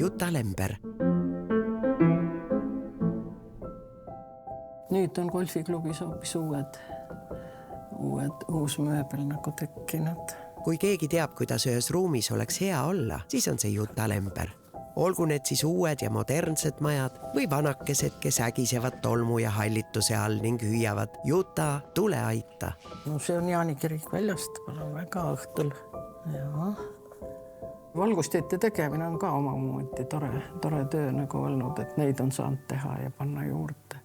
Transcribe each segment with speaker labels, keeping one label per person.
Speaker 1: Juta Lember.
Speaker 2: Nüüd on golfiklubis hoopis uus mööbel nagu tekkinud.
Speaker 1: Kui keegi teab, kuidas ühes ruumis oleks hea olla, siis on see Juta Lember. Olgu need siis uued ja modernsed majad või vanakesed, kes ägisevad tolmu ja hallituse all ning hüüavad Juta, tule aita.
Speaker 2: No see on Jaani kirik väljast, palun väga õhtul. Ja. Valgusteete tegemine on ka omamoodi tore töö nagu olnud, et neid on saanud teha ja panna juurde.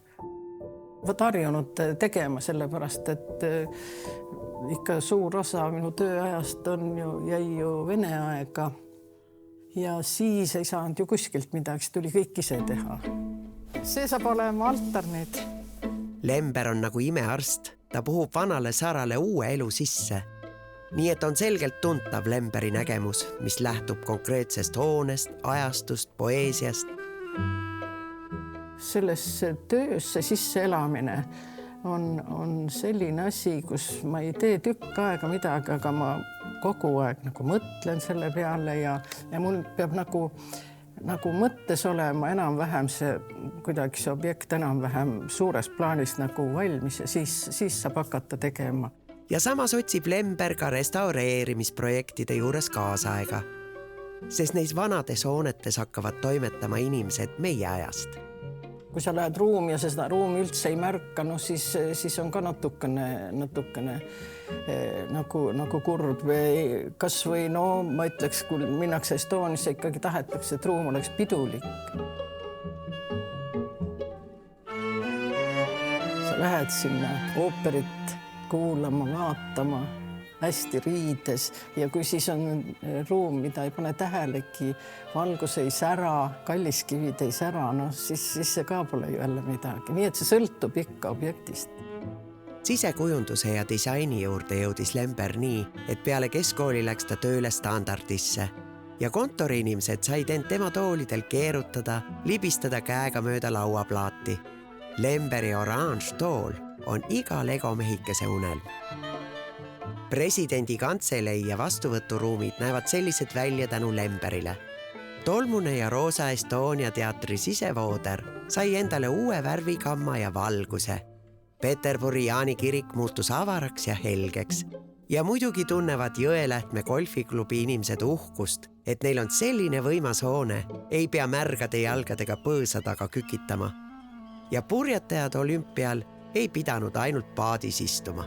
Speaker 2: Võt harjunud tegema sellepärast, et ikka suur osa minu tööajast jäi ju Vene aega ja siis ei saanud ju kuskilt midagi, tuli kõik ise teha. See saab olema altar nüüd.
Speaker 1: Lember on nagu imearst, ta puhub vanale sarale uue elu sisse. Nii et on selgelt tuntav Lemberi nägemus, mis lähtub konkreetsest hoonest, ajastust, poeesiast.
Speaker 2: Sellesse töösse sisse elamine on selline asi, kus ma ei tee tükk aega midagi, aga ma kogu aeg nagu mõtlen selle peale ja mul peab nagu mõttes olema enam-vähem kuidagi see objekt enam-vähem suures plaanis nagu valmis ja siis saab hakata tegema.
Speaker 1: Ja samas otsib Lember ka restaureerimisprojektide juures kaasaega, sest neis vanades hoonetes hakkavad toimetama inimesed meie ajast.
Speaker 2: Kui sa lähed ruumi ja seda ruumi üldse ei märka, no siis on ka natukene nagu kurb või kas või ma ütleks, kui minnakse Estoniasse, ikkagi tahetakse, et ruum oleks pidulik. Sa lähed sinna ooperit kuulama, vaatama, hästi riides ja kui siis on ruum, mida ei pane tähelegi, valgus ei sära, kalliskivid ei sära, siis see ka pole ju jälle midagi. Nii et see sõltub ikka objektist.
Speaker 1: Sisekujunduse ja disaini juurde jõudis Lember nii, et peale keskkooli läks ta tööle Standardisse ja kontoriinimesed said end tema toolidel keerutada, libistada käega mööda lauaplaati. Lemberi oranž tool on iga legomehikese unelm. Presidendi kantselei ja vastuvõturuumid näevad sellised välja tänu Lemberile. Tolmune ja roosa Estonia teatri sisevooder sai endale uue värvikamma ja valguse. Peterburi Jaani kirik muutus avaraks ja helgeks. Ja muidugi tunnevad Jõelähtme golfiklubi inimesed uhkust, et neil on selline võimas hoone, ei pea märgade jalgadega põõsa taga kükitama. Ja purjetajad olümpial ei pidanud ainult paadis istuma.